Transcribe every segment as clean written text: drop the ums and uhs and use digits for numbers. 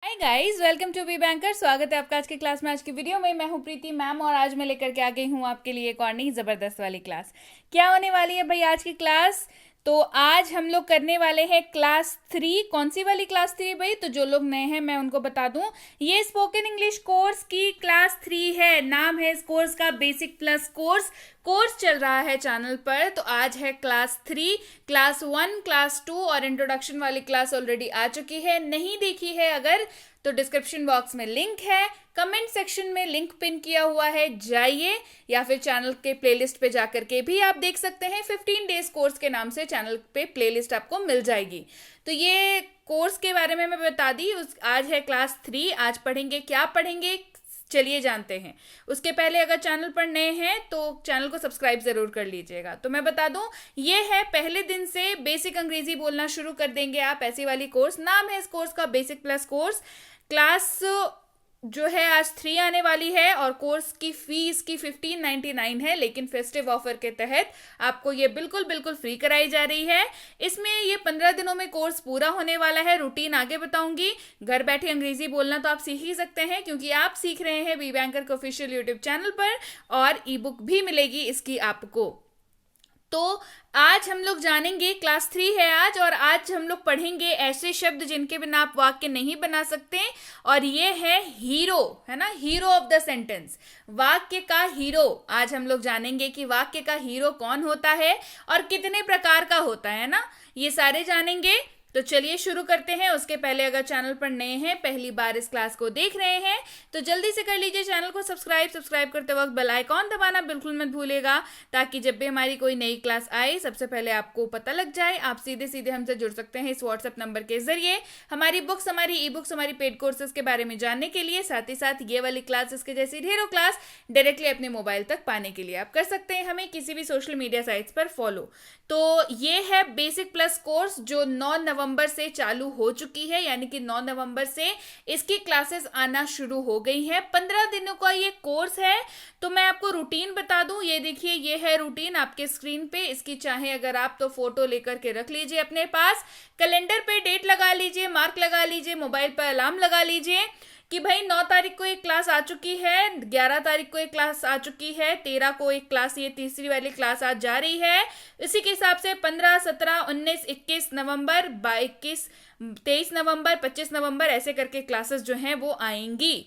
Hi guys, welcome to be banker. स्वागत है आपका आज की क्लास में। आज की वीडियो में मैं हूं प्रीति मैम और आज मैं लेकर के आ गई हूं आपके लिए एक और नई ज़बरदस्त वाली क्लास। क्या होने वाली है भाई आज की क्लास? तो आज हम लोग करने वाले हैं क्लास 3। कौन सी वाली क्लास 3 भाई? तो जो लोग नए हैं मैं उनको बता दूं, ये स्पोकन इंग्लिश कोर्स की क्लास 3 है। नाम है इस कोर्स का बेसिक प्लस कोर्स। कोर्स चल रहा है चैनल पर। तो आज है क्लास 3। क्लास 1, क्लास 2 और इंट्रोडक्शन वाली क्लास ऑलरेडी आ चुकी है। नहीं देखी है अगर तो डिस्क्रिप्शन बॉक्स में लिंक है, कमेंट सेक्शन में लिंक पिन किया हुआ है, जाइए, या फिर चैनल के प्लेलिस्ट पे जाकर के भी आप देख सकते हैं। 15 डेज कोर्स के नाम से चैनल पे प्लेलिस्ट आपको मिल जाएगी। तो ये कोर्स के बारे में मैं बता दी। आज है क्लास 3। आज पढ़ेंगे, क्या पढ़ेंगे चलिए जानते हैं। उसके पहले अगर चैनल पर नए हैं तो चैनल को सब्सक्राइब जरूर कर लीजिएगा। तो मैं बता दूं, ये है पहले दिन से बेसिक अंग्रेजी बोलना शुरू कर देंगे आप, ऐसी वाली कोर्स। नाम है इस कोर्स का बेसिक प्लस कोर्स। क्लास जो है आज 3 आने वाली है और कोर्स की फीस की 1599 है, लेकिन फेस्टिव ऑफर के तहत आपको ये बिल्कुल बिल्कुल फ्री कराई जा रही है। इसमें ये 15 दिनों में कोर्स पूरा होने वाला है। रूटीन आगे बताऊंगी। घर बैठे अंग्रेजी बोलना तो आप सीख ही सकते हैं, क्योंकि आप सीख रहे हैं बी बैंकर के ऑफिशियल यूट्यूब चैनल पर, और ई बुक भी मिलेगी इसकी आपको। तो आज हम लोग जानेंगे, क्लास 3 है आज, और आज हम लोग पढ़ेंगे ऐसे शब्द जिनके बिना आप वाक्य नहीं बना सकते। और ये है हीरो, है ना, हीरो ऑफ द सेंटेंस, वाक्य का हीरो। आज हम लोग जानेंगे कि वाक्य का हीरो कौन होता है और कितने प्रकार का होता है ना, ये सारे जानेंगे। तो चलिए शुरू करते हैं। उसके पहले अगर चैनल पर नए हैं, पहली बार इस क्लास को देख रहे हैं, तो जल्दी से कर लीजिए चैनल को सब्सक्राइब करते वक्त बेल आइकॉन दबाना बिल्कुल मत भूलिएगा, ताकि जब भी हमारी कोई नई क्लास आए सबसे पहले आपको पता लग जाए। आप सीधे सीधे हमसे जुड़ सकते हैं इस व्हाट्सएप नंबर के जरिए, हमारी बुक्स, हमारी ई बुक्स, हमारी पेड कोर्सेज के बारे में जानने के लिए। साथ ही साथ ये वाली क्लासेस के जैसी ढेरों क्लास डायरेक्टली अपने मोबाइल तक पाने के लिए आप कर सकते हैं हमें किसी भी सोशल मीडिया साइट्स पर फॉलो। तो ये है बेसिक प्लस कोर्स जो 9 नवंबर से चालू हो चुकी है, यानी कि 9 नवंबर से इसकी क्लासेस आना शुरू हो गई है। 15 दिनों का ये कोर्स है। तो मैं आपको रूटीन बता दूं, ये देखिए, ये है रूटीन आपके स्क्रीन पे। इसकी चाहे अगर आप तो फोटो लेकर के रख लीजिए अपने पास, कैलेंडर पे डेट लगा लीजिए, मार्क लगा लीजिए, मोबाइल पर अलार्म लगा लीजिए कि भाई 9 तारीख को एक क्लास आ चुकी है, 11 तारीख को एक क्लास आ चुकी है, 13 को एक क्लास, ये तीसरी वाली क्लास आज जा रही है। इसी के हिसाब से 15, 17, 19, 21 नवंबर, 22, 23 नवंबर, 25 नवंबर, ऐसे करके क्लासेस जो हैं वो आएंगी।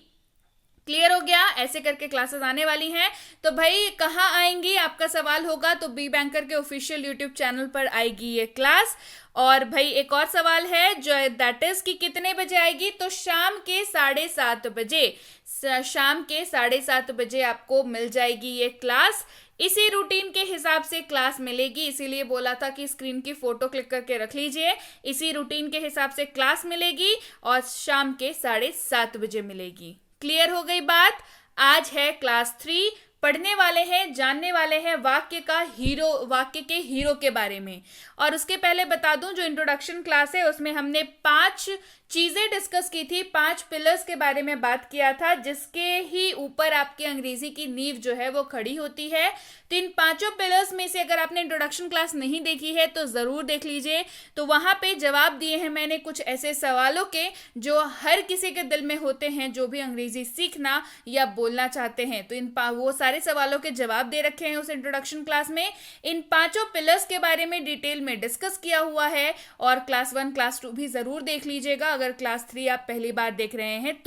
क्लियर हो गया? ऐसे करके क्लासेस आने वाली हैं। तो भाई कहाँ आएंगी आपका सवाल होगा, तो बी बैंकर के ऑफिशियल यूट्यूब चैनल पर आएगी ये क्लास। और भाई एक और सवाल है जो दैट इज कि कितने बजे आएगी, तो शाम के 7:30 बजे, शाम के 7:30 बजे आपको मिल जाएगी ये क्लास। इसी रूटीन के हिसाब से क्लास मिलेगी, इसीलिए बोला था कि स्क्रीन की फोटो क्लिक करके रख लीजिए। इसी रूटीन के हिसाब से क्लास मिलेगी और शाम के 7:30 बजे मिलेगी। क्लियर हो गई बात? आज है क्लास 3। पढ़ने वाले हैं, जानने वाले हैं वाक्य का हीरो, वाक्य के हीरो के बारे में। और उसके पहले बता दूं, जो इंट्रोडक्शन क्लास है उसमें हमने 5 चीजें डिस्कस की थी, 5 पिलर्स के बारे में बात किया था, जिसके ही ऊपर आपकी अंग्रेजी की नींव जो है वो खड़ी होती है। तो इन 5 पिलर्स में से अगर आपने इंट्रोडक्शन क्लास नहीं देखी है तो जरूर देख लीजिए। तो वहां पे जवाब दिए हैं मैंने कुछ ऐसे सवालों के जो हर किसी के दिल में होते हैं जो भी अंग्रेजी सीखना या बोलना चाहते हैं। तो इन वो सारे सवालों के जवाब दे रखे हैं उस इंट्रोडक्शन क्लास में। इन 5 पिलर्स के बारे में डिटेल में डिस्कस किया हुआ है। और क्लास 1, क्लास 2 भी जरूर देख लीजिएगा अगर क्लास 3 आप पहली बार देख रहे हैं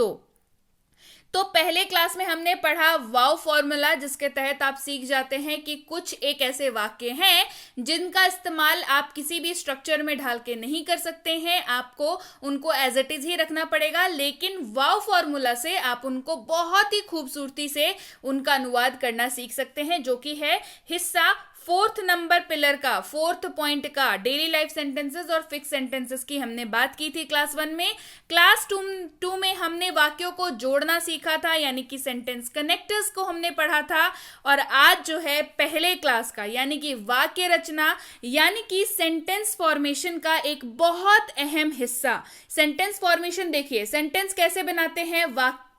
तो पहले क्लास में हमने पढ़ा वाव फॉर्मूला, जिसके तहत आप सीख जाते हैं कि कुछ एक ऐसे वाक्य हैं जिनका इस्तेमाल आप किसी भी स्ट्रक्चर में ढाल के नहीं कर सकते हैं, आपको उनको एज इट इज ही रखना पड़ेगा। लेकिन वाव फॉर्मूला से आप उनको बहुत ही खूबसूरती से उनका अनुवाद करना सीख सकते हैं, जो कि है हिस्सा 4th नंबर पिलर का, 4th पॉइंट का। डेली लाइफ सेंटेंसेस और फिक्स सेंटेंसेस की हमने बात की थी क्लास 1 में। क्लास 2 में हमने वाक्यों को जोड़ना सीखा था, यानी कि सेंटेंस कनेक्टर्स को हमने पढ़ा था। और आज जो है पहले क्लास का, यानी कि वाक्य रचना, यानी कि सेंटेंस फॉर्मेशन का एक बहुत अहम हिस्सा। सेंटेंस फॉर्मेशन देखिए, सेंटेंस कैसे बनाते हैं,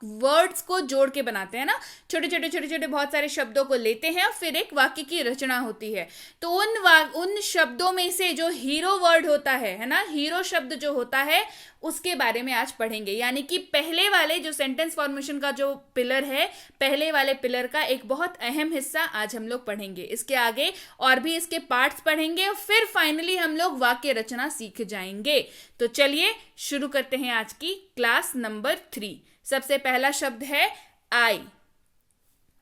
वर्ड्स को जोड़ के बनाते हैं ना, छोटे छोटे बहुत सारे शब्दों को लेते हैं और फिर एक वाक्य की रचना होती है। तो उन शब्दों में से जो हीरो वर्ड होता है ना, हीरो शब्द जो होता है उसके बारे में आज पढ़ेंगे। यानी कि पहले वाले जो सेंटेंस फॉर्मेशन का जो पिलर है, पहले वाले पिलर का एक बहुत अहम हिस्सा आज हम लोग पढ़ेंगे। इसके आगे और भी इसके पार्ट्स पढ़ेंगे और फिर फाइनली हम लोग वाक्य रचना सीख जाएंगे। तो चलिए शुरू करते हैं आज की क्लास नंबर 3। सबसे पहला शब्द है आई।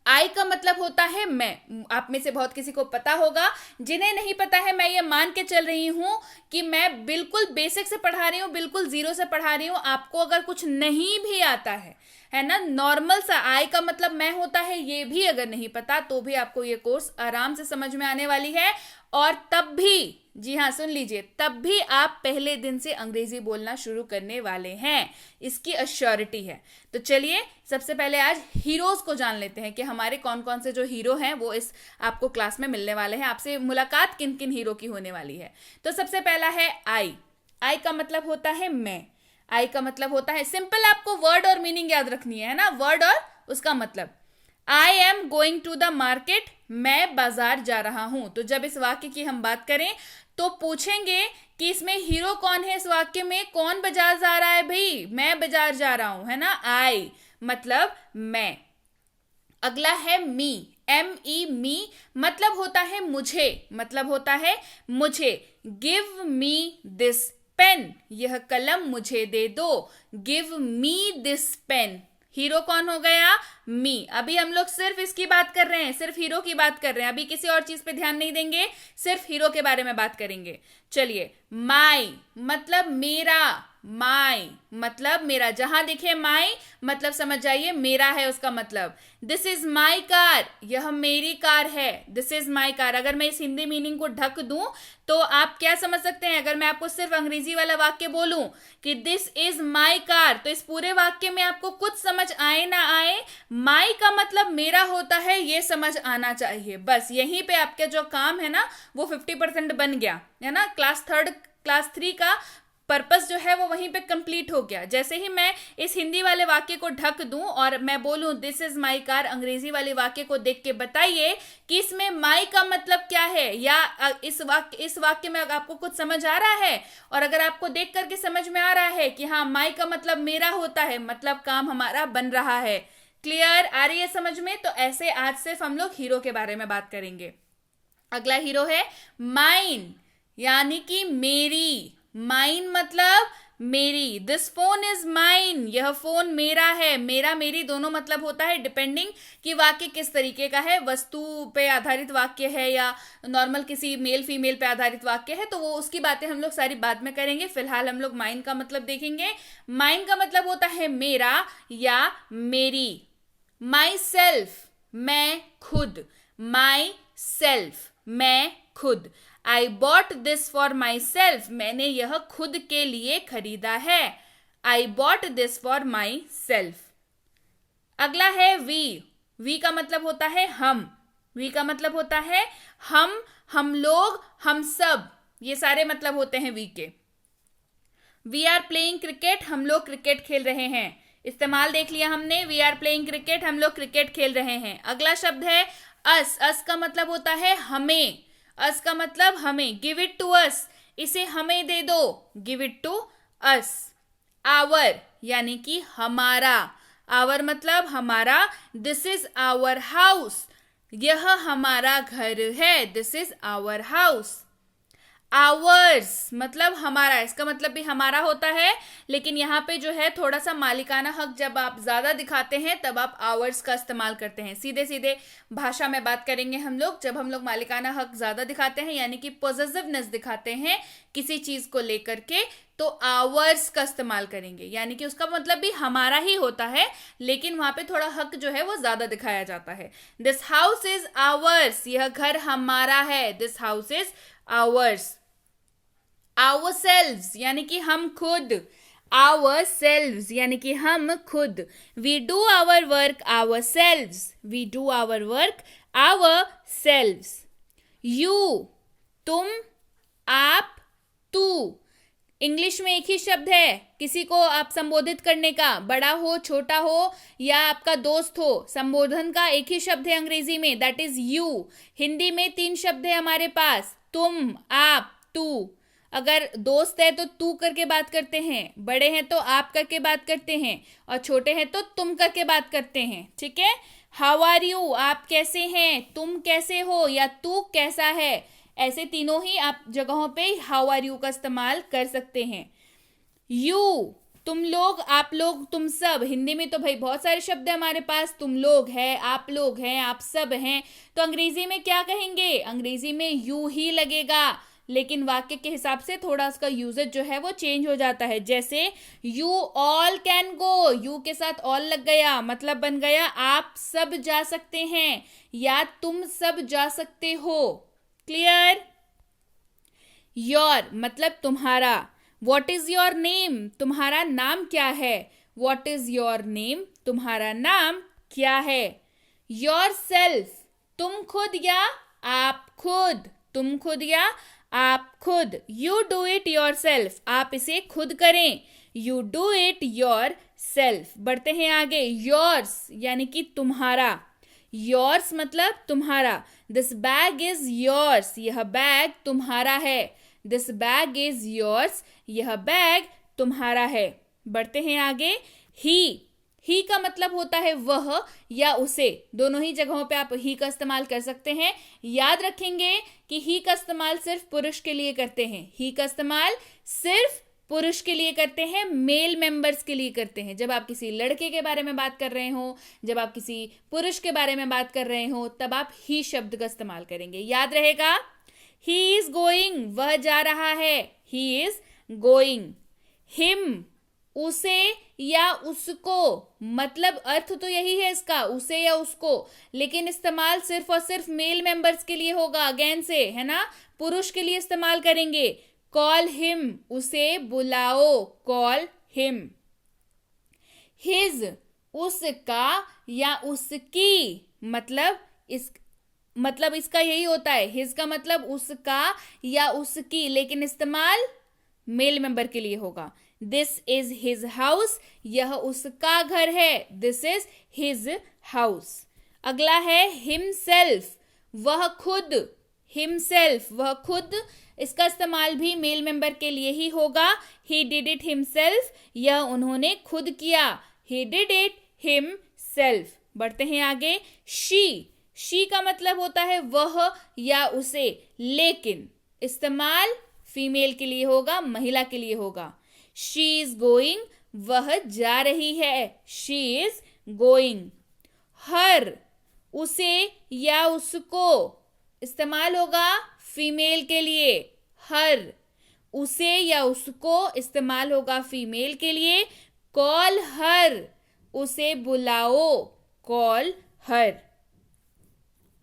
आई का मतलब होता है मैं। आप में से बहुत किसी को पता होगा, जिन्हें नहीं पता है मैं ये मान के चल रही हूं कि मैं बिल्कुल बेसिक से पढ़ा रही हूं, बिल्कुल जीरो से पढ़ा रही हूं। आपको अगर कुछ नहीं भी आता है ना, नॉर्मल सा आई का मतलब मैं होता है, ये भी अगर नहीं पता तो भी आपको ये कोर्स आराम से समझ में आने वाली है। और तब भी, जी हाँ सुन लीजिए, तब भी आप पहले दिन से अंग्रेजी बोलना शुरू करने वाले हैं, इसकी अश्योरिटी है। तो चलिए सबसे पहले आज हीरोज को जान लेते हैं कि हमारे कौन कौन से जो हीरो हैं वो इस आपको क्लास में मिलने वाले हैं। आपसे मुलाकात किन किन हीरो की होने वाली है। तो सबसे पहला है आई। आई का मतलब होता है मैं। आई का मतलब होता है, सिंपल आपको वर्ड और मीनिंग याद रखनी है ना, वर्ड और उसका मतलब। I am going to the market, मैं बाजार जा रहा हूं। तो जब इस वाक्य की हम बात करें तो पूछेंगे कि इसमें हीरो कौन है, इस वाक्य में कौन बाजार जा रहा है। भाई मैं बाजार जा रहा हूं, है ना। आई मतलब मैं। अगला है मी। एम ई मी मतलब होता है मुझे, मतलब होता है मुझे। गिव मी दिस पेन, यह कलम मुझे दे दो। Give me this pen. Hero कौन हो गया, मी। अभी हम लोग सिर्फ इसकी बात कर रहे हैं, सिर्फ हीरो की बात कर रहे हैं, अभी किसी और चीज पे ध्यान नहीं देंगे, सिर्फ हीरो के बारे में बात करेंगे। चलिए माई मतलब मेरा। माई मतलब मेरा, जहां दिखे माई मतलब समझ जाइए मेरा है उसका मतलब। दिस इज माई कार, यह मेरी कार है। This is my car. अगर मैं इस हिंदी मीनिंग को ढक दूं तो आप क्या समझ सकते हैं। अगर मैं आपको सिर्फ अंग्रेजी वाला वाक्य बोलूं कि दिस इज माई कार, तो इस पूरे वाक्य में आपको कुछ समझ आए ना आए, माई का मतलब मेरा होता है, ये समझ आना चाहिए। बस यहीं पे आपके जो काम है ना वो 50% बन गया, है ना। क्लास 3 का पर्पस जो है वो वहीं पे कंप्लीट हो गया। जैसे ही मैं इस हिंदी वाले वाक्य को ढक दूं और मैं बोलूं दिस इज माई कार, अंग्रेजी वाले वाक्य को देख के बताइए कि इसमें माई का मतलब क्या है, या इस वाक्य में आपको कुछ समझ आ रहा है। और अगर आपको देख करके समझ में आ रहा है कि हाँ माई का मतलब मेरा होता है, मतलब काम हमारा बन रहा है। क्लियर, आ रही है समझ में। तो ऐसे आज सिर्फ हम लोग हीरो के बारे में बात करेंगे। अगला हीरो है माइन, यानी कि मेरी। माइन मतलब मेरी। दिस फोन इज माइन, यह फोन मेरा है। मेरा मेरी दोनों मतलब होता है डिपेंडिंग कि वाक्य किस तरीके का है, वस्तु पे आधारित वाक्य है या नॉर्मल किसी मेल फीमेल पे आधारित वाक्य है, तो वो उसकी बातें हम लोग सारी बाद में करेंगे। फिलहाल हम लोग माइन का मतलब देखेंगे। माइन का मतलब होता है मेरा या मेरी। माई सेल्फ मैं खुद। माई सेल्फ मैं खुद। I bought this for my self, मैंने यह खुद के लिए खरीदा है। I bought this for my self. अगला है वी। वी का मतलब होता है हम। वी का मतलब होता है हम लोग, हम सब, ये सारे मतलब होते हैं वी के। वी आर प्लेइंग क्रिकेट, हम लोग क्रिकेट खेल रहे हैं। इस्तेमाल देख लिया हमने, वी आर प्लेइंग क्रिकेट, हम लोग क्रिकेट खेल रहे हैं। अगला शब्द है अस। अस का मतलब होता है हमें। अस का मतलब हमें। गिव इट टू अस, इसे हमें दे दो। Give it to us. Our यानी कि हमारा। आवर मतलब हमारा। दिस इज आवर हाउस, यह हमारा घर है। This is our house. Ours मतलब हमारा, इसका मतलब भी हमारा होता है, लेकिन यहाँ पे जो है थोड़ा सा मालिकाना हक जब आप ज्यादा दिखाते हैं तब आप आवर्स का इस्तेमाल करते हैं। सीधे सीधे भाषा में बात करेंगे हम लोग, जब हम लोग मालिकाना हक ज्यादा दिखाते हैं यानी कि पॉजिटिवनेस दिखाते हैं किसी चीज को लेकर के, तो आवर्स का इस्तेमाल करेंगे। यानी कि उसका मतलब भी हमारा ही होता है, लेकिन वहां पे थोड़ा हक जो है वो ज्यादा दिखाया जाता है। दिस हाउस इज आवर्स, यह घर हमारा है। This house is ours. ourselves यानी कि हम खुद। ourselves यानी कि हम खुद। we do our work ourselves, we do our work ourselves। you तुम, आप, तू। इंग्लिश में एक ही शब्द है किसी को आप संबोधित करने का, बड़ा हो, छोटा हो या आपका दोस्त हो, संबोधन का एक ही शब्द है अंग्रेजी में, दैट इज यू। हिंदी में 3 शब्द है हमारे पास, तुम, आप, तू। अगर दोस्त है तो तू करके बात करते हैं, बड़े हैं तो आप करके बात करते हैं, और छोटे हैं तो तुम करके बात करते हैं, ठीक है। हाउ आर यू, आप कैसे हैं, तुम कैसे हो, या तू कैसा है, ऐसे तीनों ही आप जगहों पे हाउ आर यू का इस्तेमाल कर सकते हैं। यू, तुम लोग, आप लोग, तुम सब। हिंदी में तो भाई बहुत सारे शब्द है हमारे पास, तुम लोग है, आप लोग हैं, आप सब हैं। तो अंग्रेजी में क्या कहेंगे, अंग्रेजी में यू ही लगेगा, लेकिन वाक्य के हिसाब से थोड़ा उसका यूजेज जो है वो चेंज हो जाता है। जैसे you all can go, you के साथ ऑल लग गया, मतलब बन गया आप सब जा सकते हैं, या तुम सब जा सकते हो। क्लियर। योर मतलब तुम्हारा। वॉट इज योर नेम, तुम्हारा नाम क्या है। वॉट इज योर नेम, तुम्हारा नाम क्या है। योर सेल्फ, तुम खुद या आप खुद, तुम खुद या आप खुद। You do it your self, आप इसे खुद करें। You do it your self. बढ़ते हैं आगे। योर्स यानी कि तुम्हारा। योर्स मतलब तुम्हारा। दिस बैग इज योर्स, यह बैग तुम्हारा है। दिस बैग इज योर्स, यह बैग तुम्हारा है। बढ़ते हैं आगे। ही का मतलब होता है वह या उसे, दोनों ही जगहों पे आप ही का इस्तेमाल कर सकते हैं। याद रखेंगे कि ही का इस्तेमाल सिर्फ पुरुष के लिए करते हैं, ही का इस्तेमाल सिर्फ पुरुष के लिए करते हैं, मेल मेंबर्स के लिए करते हैं। जब आप किसी लड़के के बारे में बात कर रहे हो, जब आप किसी पुरुष के बारे में बात कर रहे हो, तब आप ही शब्द का इस्तेमाल करेंगे। याद रहेगा। ही इज गोइंग, वह जा रहा है, ही इज गोइंग। हिम, उसे या उसको, मतलब अर्थ तो यही है इसका, उसे या उसको, लेकिन इस्तेमाल सिर्फ और सिर्फ मेल मेंबर्स के लिए होगा। अगेन से है ना, पुरुष के लिए इस्तेमाल करेंगे। कॉल हिम, उसे बुलाओ, कॉल हिम। हिज, उसका या उसकी, मतलब इसका यही होता है। हिज का मतलब उसका या उसकी, लेकिन इस्तेमाल मेल मेंबर के लिए होगा। दिस इज हिज हाउस, यह उसका घर है। This is his house. अगला है हिमसेल्फ, वह खुद। हिमसेल्फ, वह खुद, इसका इस्तेमाल भी मेल मेंबर के लिए ही होगा। ही डिड इट हिमसेल्फ, यह उन्होंने खुद किया। He did it himself. बढ़ते हैं आगे। शी का मतलब होता है वह या उसे, लेकिन इस्तेमाल फीमेल के लिए होगा, महिला के लिए होगा। शी इज गोइंग, वह जा रही है, शी इज गोइंग। हर, उसे या उसको, इस्तेमाल होगा फीमेल के लिए। हर, उसे या उसको, इस्तेमाल होगा फीमेल के लिए। कॉल हर, उसे बुलाओ, कॉल हर।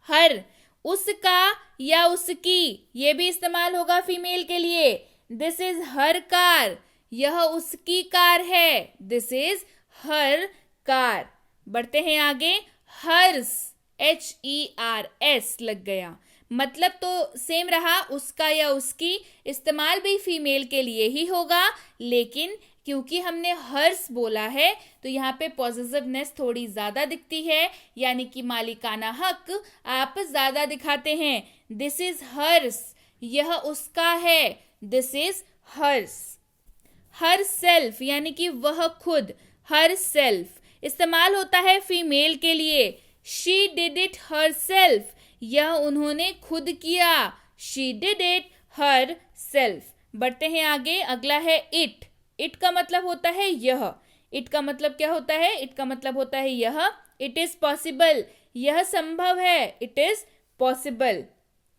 हर, उसका या उसकी, ये भी इस्तेमाल होगा फीमेल के लिए। दिस इज हर कार, यह उसकी कार है। This is her car. बढ़ते हैं आगे। हर्स, HERS लग गया, मतलब तो सेम रहा, उसका या उसकी, इस्तेमाल भी फीमेल के लिए ही होगा, लेकिन क्योंकि हमने हर्स बोला है तो यहाँ पे पॉजिटिवनेस थोड़ी ज़्यादा दिखती है, यानी कि मालिकाना हक आप ज़्यादा दिखाते हैं। दिस इज हर्स, यह उसका है। This is hers. Herself यानी कि वह खुद, हर सेल्फ इस्तेमाल होता है फीमेल के लिए। She did it her self, यह उन्होंने खुद किया। She did it her self. बढ़ते हैं आगे। अगला है इट। इट का मतलब होता है यह। इट का मतलब क्या होता है, इट का मतलब होता है यह। इट इज पॉसिबल, यह संभव है, इट इज पॉसिबल।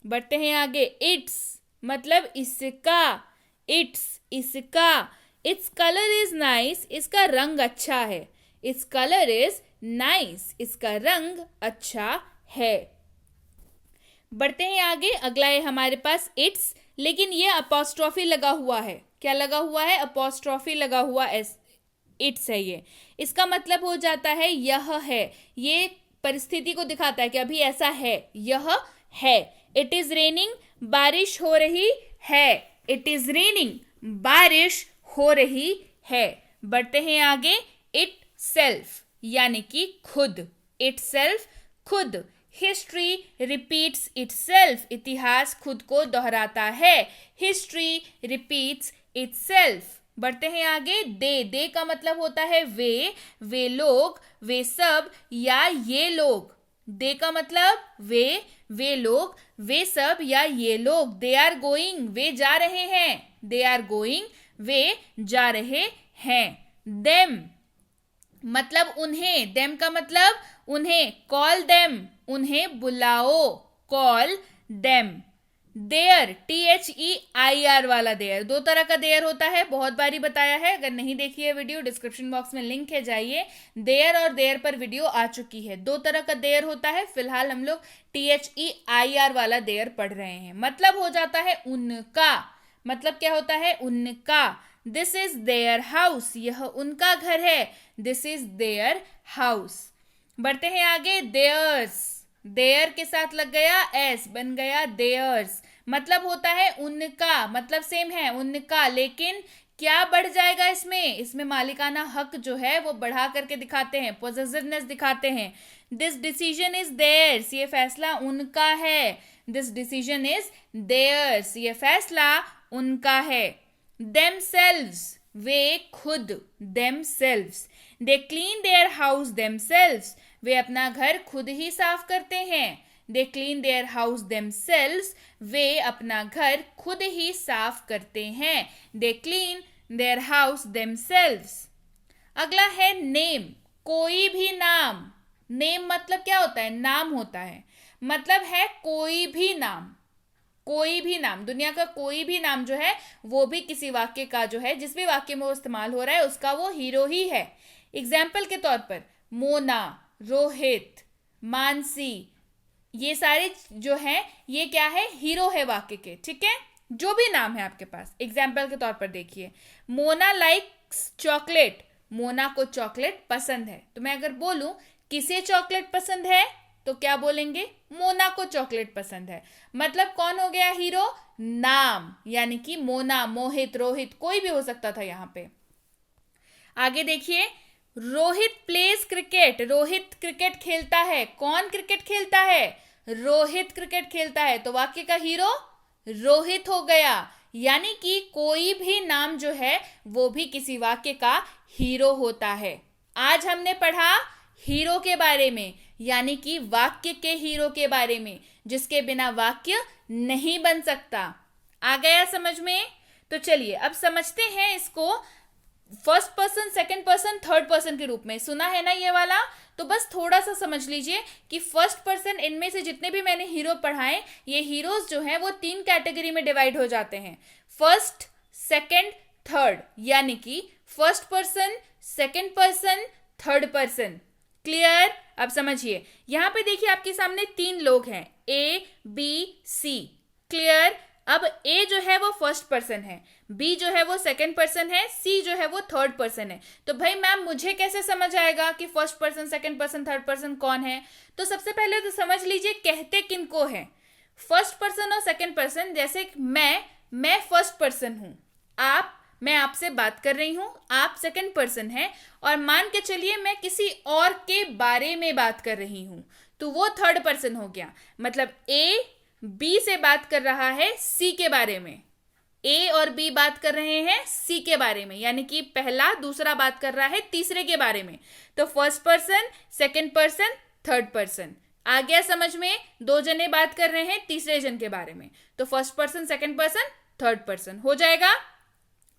बढ़ते हैं आगे। इट्स मतलब इसका, इट्स इसका। इट्स कलर इज नाइस, इसका रंग अच्छा है। इट्स कलर इज नाइस, इसका रंग अच्छा है। बढ़ते हैं आगे। अगला है हमारे पास इट्स, लेकिन ये अपॉस्ट्रॉफी लगा हुआ है। क्या लगा हुआ है, अपॉस्ट्रॉफी लगा हुआ इट्स है ये। इसका मतलब हो जाता है यह है, ये परिस्थिति को दिखाता है कि अभी ऐसा है, यह है। इट इज रेनिंग, बारिश हो रही है। इट इज रेनिंग, बारिश हो रही है। बढ़ते हैं आगे। इट सेल्फ यानी कि खुद, इट सेल्फ खुद। हिस्ट्री रिपीट्स इटसेल्फ, इतिहास खुद को दोहराता है. History repeats itself. बढ़ते हैं आगे. दे का मतलब होता है वे लोग, वे सब या ये लोग. दे का मतलब वे लोग, वे सब या ये लोग. दे आर गोइंग, वे जा रहे हैं. दे आर गोइंग, वे जा रहे हैं. देम मतलब उन्हें. देम का मतलब उन्हें. कॉल देम, उन्हें बुलाओ. Call them. देयर, THEIR वाला देयर. दो तरह का देयर होता है, बहुत बारी बताया है. अगर नहीं देखी है वीडियो, डिस्क्रिप्शन बॉक्स में लिंक है, जाइए. देयर और देयर पर वीडियो आ चुकी है. दो तरह का देयर होता है. फिलहाल हम लोग THEIR वाला देयर पढ़ रहे हैं. मतलब हो जाता है उनका. मतलब क्या होता है? उनका. दिस इज देयर हाउस, यह उनका घर है. This is their house. बढ़ते हैं आगे. देयर्स, देयर के साथ लग गया एस, बन गया देयर्स. मतलब होता है उनका. मतलब सेम है, उनका. लेकिन क्या बढ़ जाएगा इसमें? इसमें मालिकाना हक जो है वो बढ़ा करके दिखाते हैं, पॉसेसिवनेस दिखाते हैं. दिस डिसीजन इज देयर्स, ये फैसला उनका है. दिस डिसीजन इज देयर्स, ये फैसला उनका है. themselves, वे खुद. themselves. they clean their house themselves, वे अपना घर खुद ही साफ करते हैं. they clean their house themselves, वे अपना घर खुद ही साफ करते हैं. they clean their house themselves. अगला है नेम. कोई भी नाम. नेम मतलब क्या होता है? नाम होता है. मतलब है कोई भी नाम. कोई भी नाम, दुनिया का कोई भी नाम जो है वो भी किसी वाक्य का जो है, जिस भी वाक्य में वो इस्तेमाल हो रहा है उसका वो हीरो ही है. एग्जाम्पल के तौर पर मोना, रोहित, मानसी, ये सारे जो हैं ये क्या है? हीरो है वाक्य के. ठीक है, जो भी नाम है आपके पास. एग्जाम्पल के तौर पर देखिए. मोना लाइक्स चॉकलेट, मोना को चॉकलेट पसंद है. तो मैं अगर बोलूं किसे चॉकलेट पसंद है, तो क्या बोलेंगे? मोना को चॉकलेट पसंद है. मतलब कौन हो गया हीरो? नाम. यानी कि मोना, मोहित, रोहित, कोई भी हो सकता था यहां पे. आगे देखिए. Rohit pledge cricket, Rohit cricket खेलता है. कौन क्रिकेट खेलता है? रोहित क्रिकेट खेलता है. तो वाक्य का हीरो रोहित हो गया. यानी कि कोई भी नाम जो है वो भी किसी वाक्य का हीरो होता है. आज हमने पढ़ा हीरो के बारे में, यानी कि वाक्य के हीरो के बारे में, जिसके बिना वाक्य नहीं बन सकता. आ गया समझ में? तो चलिए अब समझते हैं इसको first person, second person, third person के रूप में. सुना है ना ये वाला? तो बस थोड़ा सा समझ लीजिए कि फर्स्ट पर्सन, इनमें से जितने भी मैंने हीरो पढ़ाए, ये हीरोज जो हैं वो 3 कैटेगरी में डिवाइड हो जाते हैं. First, second, third. यानी कि first person, second person, third person. Clear? अब समझिए. यहां पे देखिए आपके सामने 3 लोग हैं, A, B, C. क्लियर? अब A जो है वो फर्स्ट पर्सन है, B जो है वो सेकंड पर्सन है, C जो है वो थर्ड पर्सन है. तो भाई मैम मुझे कैसे समझ आएगा कि first person, second person, third person कौन है? तो सबसे पहले तो समझ लीजिए कहते किनको है. फर्स्ट पर्सन और सेकंड पर्सन. जैसे मैं फर्स्ट पर्सन हूं, मैं आपसे बात कर रही हूं, आप सेकंड पर्सन हैं, और मान के चलिए मैं किसी और के बारे में बात कर रही हूं, तो वो थर्ड पर्सन हो गया. मतलब A B से बात कर रहा है C के बारे में, A और B बात कर रहे हैं C के बारे में, यानी कि पहला दूसरा बात कर रहा है तीसरे के बारे में. तो first person, second person, third person. आ गया समझ में? 2 जने बात कर रहे हैं तीसरे जन के बारे में, तो first person, second person, third person हो जाएगा.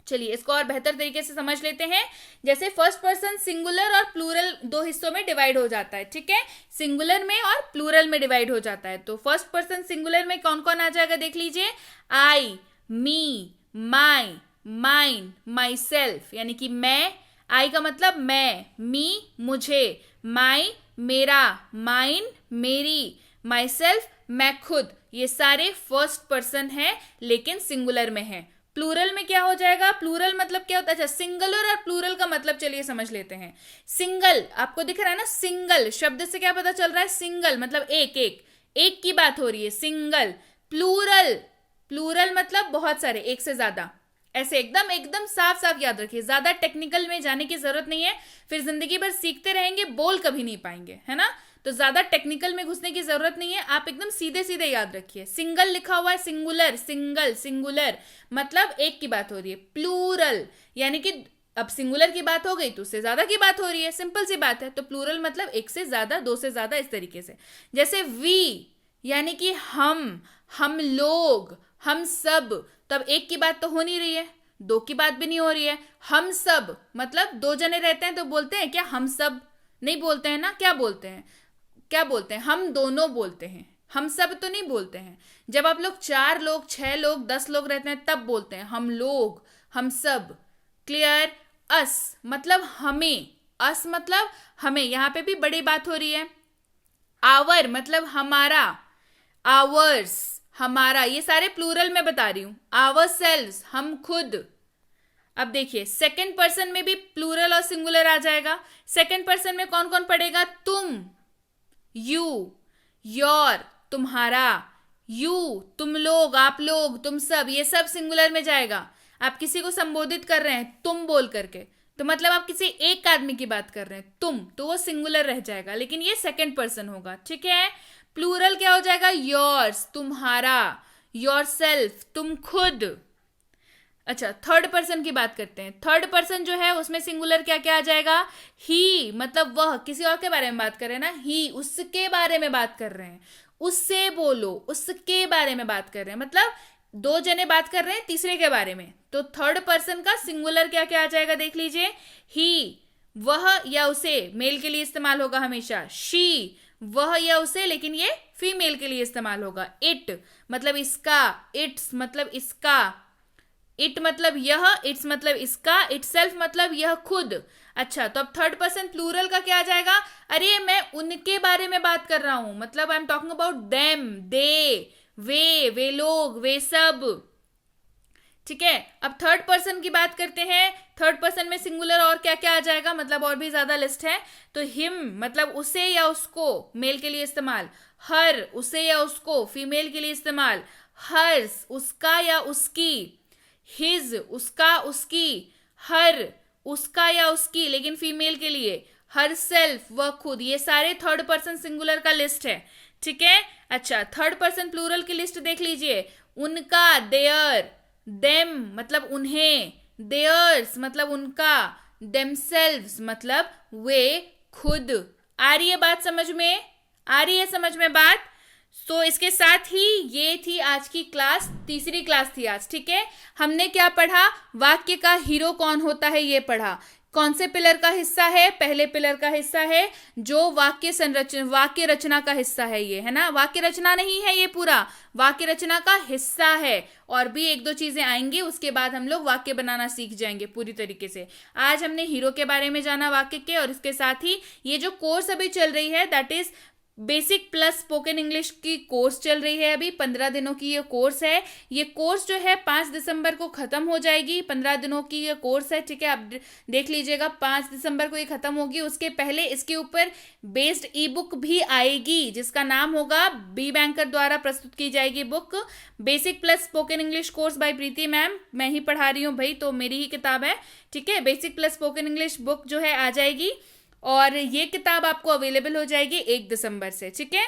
चलिए इसको और बेहतर तरीके से समझ लेते हैं. जैसे फर्स्ट पर्सन सिंगुलर और प्लूरल 2 हिस्सों में डिवाइड हो जाता है. ठीक है, सिंगुलर में और प्लूरल में डिवाइड हो जाता है. तो फर्स्ट पर्सन सिंगुलर में कौन कौन आ जाएगा देख लीजिए. आई, मी, माई, माइन, माई सेल्फ. यानी कि मैं, आई का मतलब मैं, मी मुझे, माई मेरा, माइन मेरी, माई सेल्फ मैं खुद. ये सारे फर्स्ट पर्सन हैं लेकिन सिंगुलर में है. प्लूरल में क्या हो जाएगा? प्लूरल मतलब क्या होता है? अच्छा, सिंगुलर और प्लूरल का मतलब चलिए समझ लेते हैं. सिंगल आपको दिख रहा है ना, सिंगल शब्द से क्या पता चल रहा है? सिंगल मतलब एक की बात हो रही है, सिंगल. प्लूरल मतलब बहुत सारे, एक से ज्यादा. ऐसे एकदम साफ साफ याद रखिए, ज्यादा टेक्निकल में जाने की जरूरत नहीं है, फिर जिंदगी भर सीखते रहेंगे, बोल कभी नहीं पाएंगे, है ना. तो ज्यादा टेक्निकल में घुसने की जरूरत नहीं है, आप एकदम सीधे सीधे याद रखिए। सिंगल लिखा हुआ है, सिंगुलर, सिंगल, सिंगुलर मतलब एक की बात हो रही है। प्लूरल यानी कि अब सिंगुलर की बात हो गई तो उससे ज्यादा की बात हो रही है, सिंपल सी बात है। तो प्लूरल मतलब एक से ज्यादा, दो से ज्यादा, इस तरीके से। जैसे वी यानी कि हम लोग, हम सब, तब एक की बात तो हो नहीं रही है, दो की बात भी नहीं हो रही है। हम सब मतलब दो जने रहते हैं तो बोलते हैं क्या हम सब? नहीं बोलते हैं ना। क्या बोलते हैं? क्या बोलते हैं? हम दोनों बोलते हैं, हम सब तो नहीं बोलते हैं। जब आप लोग 4 लोग, 6 लोग, 10 लोग रहते हैं तब बोलते हैं हम लोग, हम सब। क्लियर? अस मतलब हमें, अस मतलब हमें, यहां पे भी बड़ी बात हो रही है। आवर मतलब हमारा, आवर्स हमारा, ये सारे प्लूरल में बता रही हूं। आवर सेल्व्स हम खुद। अब देखिए सेकंड पर्सन में भी प्लूरल और सिंगुलर आ जाएगा। सेकंड पर्सन में कौन कौन पड़ेगा? तुम, यू, योर तुम्हारा, यू तुम लोग, आप लोग, तुम सब, ये सब सिंगुलर में जाएगा। आप किसी को संबोधित कर रहे हैं तुम बोल करके, तो मतलब आप किसी एक आदमी की बात कर रहे हैं तुम, तो वो सिंगुलर रह जाएगा, लेकिन ये सेकंड पर्सन होगा। ठीक है? प्लूरल क्या हो जाएगा? योर्स तुम्हारा, योर सेल्फ तुम खुद। अच्छा, थर्ड पर्सन की बात करते हैं। थर्ड पर्सन जो है उसमें सिंगुलर क्या क्या आ जाएगा? ही मतलब वह, किसी और के बारे में बात कर रहे हैं ना, ही उसके बारे में बात कर रहे हैं, उससे बोलो, उसके बारे में बात कर रहे हैं, मतलब दो जने बात कर रहे हैं तीसरे के बारे में। तो थर्ड पर्सन का सिंगुलर क्या क्या आ जाएगा देख लीजिए। ही वह या उसे, मेल के लिए इस्तेमाल होगा हमेशा। शी वह या उसे, लेकिन ये फीमेल के लिए इस्तेमाल होगा। इट मतलब इसका, इट्स मतलब इसका, इट मतलब यह, इट्स मतलब इसका, इटसेल्फ मतलब यह खुद। अच्छा, तो अब थर्ड पर्सन प्लूरल का क्या आ जाएगा? अरे मैं उनके बारे में बात कर रहा हूं, मतलब I am talking about them, they, वे लोग, वे सब। ठीक है? अब थर्ड पर्सन की बात करते हैं। थर्ड पर्सन में सिंगुलर और क्या क्या आ जाएगा, मतलब और भी ज्यादा लिस्ट है। तो हिम मतलब उसे या उसको, मेल के लिए इस्तेमाल। हर उसे या उसको, फीमेल के लिए इस्तेमाल। हर्स उसका या उसकी। हिज उसका उसकी। हर उसका या उसकी, लेकिन फीमेल के लिए। हर सेल्फ वह खुद। ये सारे थर्ड पर्सन सिंगुलर का लिस्ट है। ठीक है? अच्छा, थर्ड पर्सन प्लूरल की लिस्ट देख लीजिए। उनका, देयर, देम मतलब उन्हें, देयर्स मतलब उनका, देमसेल्व्स मतलब वे खुद। आ रही है बात समझ में? आ रही है समझ में बात? तो इसके साथ ही ये थी आज की क्लास, तीसरी क्लास थी आज। ठीक है? हमने क्या पढ़ा? वाक्य का हीरो कौन होता है ये पढ़ा। कौन से पिलर का हिस्सा है? पहले पिलर का हिस्सा है, जो वाक्य रचना का हिस्सा है ये, है ना। वाक्य रचना नहीं है ये, पूरा वाक्य रचना का हिस्सा है। और भी एक दो चीजें आएंगी, उसके बाद हम लोग वाक्य बनाना सीख जाएंगे पूरी तरीके से। आज हमने हीरो के बारे में जाना वाक्य के, और इसके साथ ही ये जो कोर्स अभी चल रही है that is basic plus spoken English की कोर्स चल रही है। अभी 15 दिनों की ये कोर्स है। ये कोर्स जो है 5 दिसंबर को खत्म हो जाएगी। 15 दिनों की ये कोर्स है। ठीक है? आप देख लीजिएगा, 5 दिसंबर को ये खत्म होगी। उसके पहले इसके ऊपर बेस्ड ई बुक भी आएगी, जिसका नाम होगा बी बैंकर द्वारा प्रस्तुत की जाएगी book, basic plus spoken English course by Preeti ma'am. मैं ही पढ़ा रही हूँ भाई, तो मेरी ही किताब है। ठीक है? Basic plus spoken English book जो है आ जाएगी, और ये किताब आपको अवेलेबल हो जाएगी 1 दिसंबर से। ठीक है?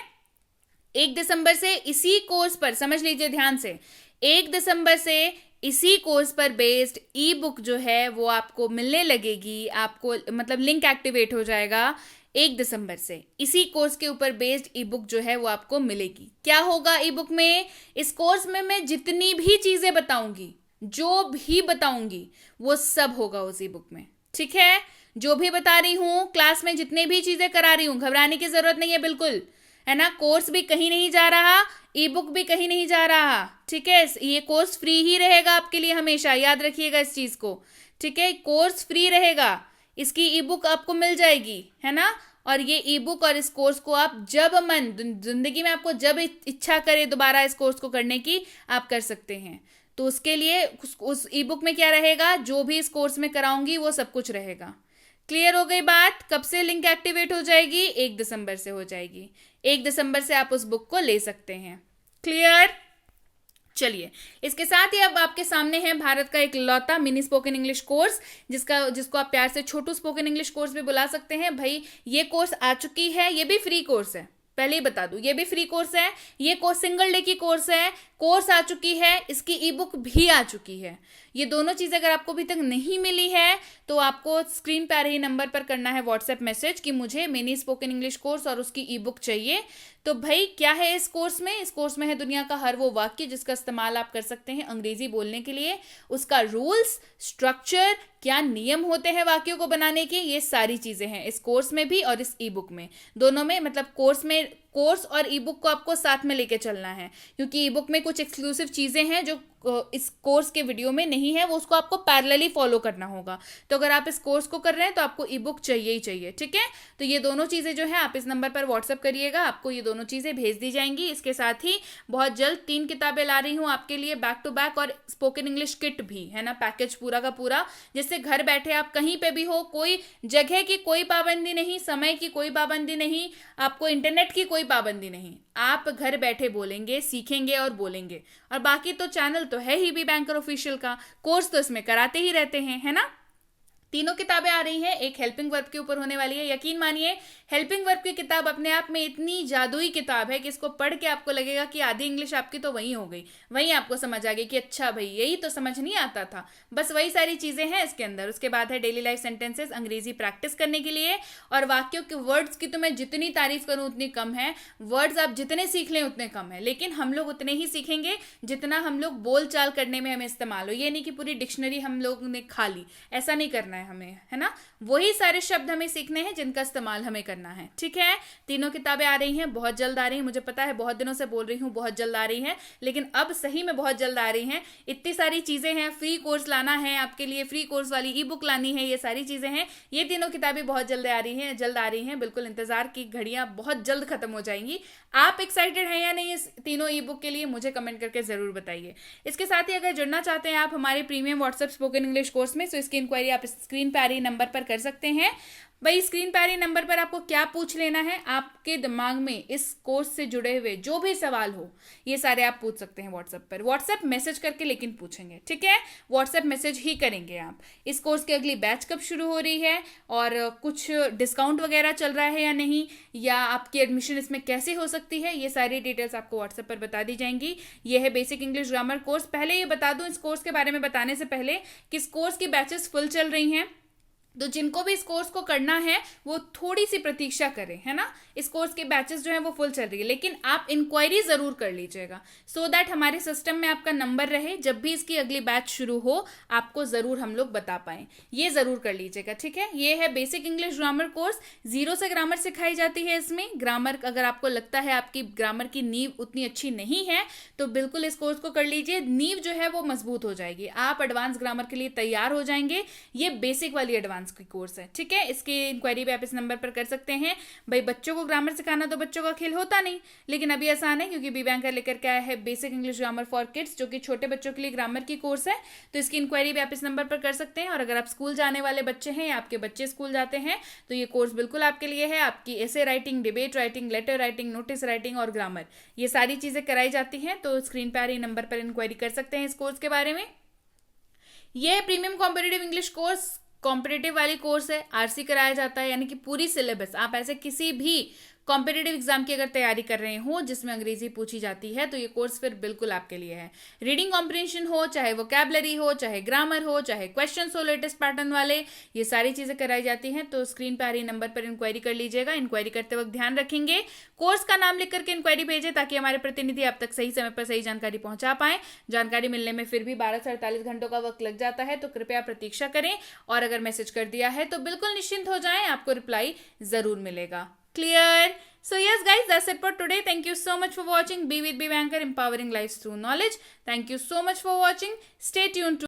1 दिसंबर से इसी कोर्स पर, समझ लीजिए ध्यान से, 1 दिसंबर से इसी कोर्स पर बेस्ड ई बुक जो है वो आपको मिलने लगेगी। आपको मतलब लिंक एक्टिवेट हो जाएगा 1 दिसंबर से। इसी कोर्स के ऊपर बेस्ड ई बुक जो है वो आपको मिलेगी। क्या होगा ई बुक में? इस कोर्स में मैं जितनी भी चीजें बताऊंगी, जो भी बताऊंगी, वो सब होगा उस ई बुक में। ठीक है? जो भी बता रही हूं क्लास में, जितने भी चीजें करा रही हूं, घबराने की जरूरत नहीं है बिल्कुल, है ना। कोर्स भी कहीं नहीं जा रहा, ई बुक भी कहीं नहीं जा रहा। ठीक है? ये कोर्स फ्री ही रहेगा आपके लिए हमेशा, याद रखिएगा इस चीज को। ठीक है? कोर्स फ्री रहेगा, इसकी ई बुक आपको मिल जाएगी, है ना। और ये ई बुक और इस कोर्स को आप जब मन, जिंदगी में आपको जब इच्छा करे दोबारा इस कोर्स को करने की, आप कर सकते हैं। तो उसके लिए उस ई बुक में क्या रहेगा, जो भी इस कोर्स में कराऊंगी वो सब कुछ रहेगा। क्लियर हो गई बात? कब से लिंक एक्टिवेट हो जाएगी? 1 दिसंबर से हो जाएगी। 1 दिसंबर से आप उस बुक को ले सकते हैं। क्लियर? चलिए, इसके साथ ही अब आपके सामने है भारत का एक लौता मिनी स्पोकन इंग्लिश कोर्स, जिसको आप प्यार से छोटू स्पोकन इंग्लिश कोर्स भी बुला सकते हैं। भाई ये कोर्स आ चुकी है, ये भी फ्री कोर्स है, पहले ही बता दूं, ये भी फ्री कोर्स है। ये कोर्स सिंगल डे की कोर्स है, कोर्स आ चुकी है, इसकी ई बुक भी आ चुकी है। ये दोनों चीज़ें अगर आपको अभी तक नहीं मिली है तो आपको स्क्रीन पर आ रही नंबर पर करना है व्हाट्सएप मैसेज कि मुझे मिनी स्पोकन इंग्लिश कोर्स और उसकी ई बुक चाहिए। तो भाई क्या है इस कोर्स में? इस कोर्स में है दुनिया का हर वो वाक्य जिसका इस्तेमाल आप कर सकते हैं अंग्रेजी बोलने के लिए, उसका रूल्स, स्ट्रक्चर, क्या नियम होते हैं वाक्यों को बनाने के, ये सारी चीजें हैं इस कोर्स में भी और इस ई बुक में, दोनों में। मतलब कोर्स और ई बुक को आपको साथ में लेके चलना है, क्योंकि ई बुक में कुछ एक्सक्लूसिव चीजें हैं जो इस कोर्स के वीडियो में नहीं है, वो उसको आपको पैरेलली फॉलो करना होगा। तो अगर आप इस कोर्स को कर रहे हैं तो आपको ई बुक चाहिए ही चाहिए, ठीक है। तो ये दोनों चीजें जो है आप इस नंबर पर व्हाट्सअप करिएगा, आपको ये दोनों चीजें भेज दी जाएंगी। इसके साथ ही बहुत जल्द 3 किताबें ला रही हूँ आपके लिए बैक टू बैक, और स्पोकन इंग्लिश किट भी है ना, पैकेज पूरा का पूरा, जिससे घर बैठे आप कहीं पे भी हो, कोई जगह की कोई पाबंदी नहीं, समय की कोई पाबंदी नहीं, आपको इंटरनेट की कोई पाबंदी नहीं, आप घर बैठे बोलेंगे, सीखेंगे और बोलेंगे। और बाकी तो चैनल तो है ही बी बैंकर ऑफिशियल का, कोर्स तो इसमें कराते ही रहते हैं, है ना। तीनों किताबें आ रही हैं, एक हेल्पिंग वर्ब के ऊपर होने वाली है। यकीन मानिए हेल्पिंग वर्ब की किताब अपने आप में इतनी जादुई किताब है कि इसको पढ़ के आपको लगेगा कि आधी इंग्लिश आपकी तो वहीं हो गई, वहीं आपको समझ आ गई कि अच्छा भाई यही तो समझ नहीं आता था, बस वही सारी चीजें हैं इसके अंदर। उसके बाद है डेली लाइफ सेंटेंसेस, अंग्रेजी प्रैक्टिस करने के लिए, और वाक्यों के वर्ड्स की तो मैं जितनी तारीफ करूं उतनी कम है, वर्ड्स आप जितने सीख लें उतने कम है, लेकिन हम लोग उतने ही सीखेंगे जितना हम लोग बोल चाल करने में हमें इस्तेमाल हो। ये नहीं कि पूरी डिक्शनरी हम लोग ने खा ली, ऐसा नहीं करना है हमें, है ना। वही सारे शब्द हमें सीखने हैं जिनका इस्तेमाल हमें करना है, ठीक है। तीनों किताबें आ रही हैं, बहुत जल्द आ रही हैं, मुझे पता है बहुत दिनों से बोल रही हूँ बहुत जल्द आ रही हैं, लेकिन अब सही में बहुत जल्द आ रही हैं। इतनी सारी चीजें हैं, फ्री कोर्स लाना है आपके लिए, फ्री कोर्स वाली ई बुक लानी है, ये सारी चीजें हैं। ये तीनों किताबें बहुत जल्द आ रही हैं, बिल्कुल इंतजार की घड़ियां बहुत जल्द खत्म हो जाएंगी। आप एक्साइटेड हैं या नहीं इस तीनों ई बुक के लिए, मुझे कमेंट करके जरूर बताइए। इसके साथ ही अगर जुड़ना चाहते हैं आप हमारे premium WhatsApp spoken English course में, तो इसकी इंक्वायरी आप स्क्रीन पे आ रही नंबर पर कर सकते हैं। भाई स्क्रीन पे आ रही नंबर पर आपको क्या पूछ लेना है, आपके दिमाग में इस कोर्स से जुड़े हुए जो भी सवाल हो ये सारे आप पूछ सकते हैं व्हाट्सएप पर, व्हाट्सएप मैसेज करके लेकिन पूछेंगे, ठीक है। व्हाट्सएप मैसेज ही करेंगे आप। इस कोर्स की अगली बैच कब शुरू हो रही है, और कुछ डिस्काउंट वगैरह चल रहा है या नहीं, या आपकी एडमिशन इसमें कैसे हो सकती है, ये सारी डिटेल्स आपको व्हाट्सएप पर बता दी जाएंगी। ये है बेसिक इंग्लिश ग्रामर कोर्स। पहले ये बता दूं इस कोर्स के बारे में बताने से पहले कि इस कोर्स की बैचेस फुल चल रही हैं, तो जिनको भी इस कोर्स को करना है वो थोड़ी सी प्रतीक्षा करें, है ना। इस कोर्स के बैचेस जो है वो फुल चल रही है, लेकिन आप इंक्वायरी जरूर कर लीजिएगा, सो दैट हमारे सिस्टम में आपका नंबर रहे, जब भी इसकी अगली बैच शुरू हो आपको जरूर हम लोग बता पाए, ये जरूर कर लीजिएगा, ठीक है। ये है बेसिक इंग्लिश ग्रामर कोर्स, 0 से ग्रामर सिखाई जाती है इसमें। ग्रामर अगर आपको लगता है आपकी ग्रामर की नींव उतनी अच्छी नहीं है तो बिल्कुल इस कोर्स को कर लीजिए, नींव जो है वो मजबूत हो जाएगी, आप एडवांस ग्रामर के लिए तैयार हो जाएंगे। ये बेसिक वाली एडवांस की कोर्स है, ठीक है। इसकी इंक्वायरी भी आप इस नंबर पर कर सकते हैं। भाई बच्चों को ग्रामर सिखाना तो बच्चों का खेल होता नहीं, लेकिन अभी आसान है क्योंकि बी बैंकर लेकर के आया है basic English grammar for kids, जो कि छोटे बच्चों के लिए ग्रामर की कोर्स है। तो इसकी इंक्वायरी भी आप इस नंबर पर कर सकते हैं। और अगर आप स्कूल जाने वाले बच्चे हैं या आपके बच्चे स्कूल जाते हैं तो ये कोर्स बिल्कुल आपके लिए है। आपकी essay writing, debate writing, letter writing, notice writing और ग्रामर, ये सारी चीजें कराई जाती हैं। तो स्क्रीन पर आ रही नंबर पर इंक्वायरी कर सकते हैं इस कोर्स के बारे में। यह premium competitive English course competitive वाली कोर्स है, आरसी कराया जाता है, यानी कि पूरी सिलेबस आप ऐसे किसी भी कॉम्पिटिटिव एग्जाम की अगर तैयारी कर रहे हो जिसमें अंग्रेजी पूछी जाती है तो ये कोर्स फिर बिल्कुल आपके लिए है। रीडिंग कॉम्प्रिहेंशन हो, चाहे वोकैबुलरी हो, चाहे ग्रामर हो, चाहे क्वेश्चंस हो लेटेस्ट पैटर्न वाले, ये सारी चीजें कराई जाती हैं। तो स्क्रीन पर आ रही नंबर पर इंक्वायरी कर लीजिएगा। इंक्वायरी करते वक्त ध्यान रखेंगे कोर्स का नाम लिख करके इंक्वायरी भेजें ताकि हमारे प्रतिनिधि आप तक सही समय पर सही जानकारी पहुंचा पाए। जानकारी मिलने में फिर भी 12 से 48 घंटों का वक्त लग जाता है, तो कृपया प्रतीक्षा करें। और अगर मैसेज कर दिया है तो बिल्कुल निश्चिंत हो जाएं, आपको रिप्लाई जरूर मिलेगा। Clear? So yes guys, that's it for today. Thank you so much for watching. Be with Be Banker, empowering lives through knowledge. Thank you so much for watching. Stay tuned to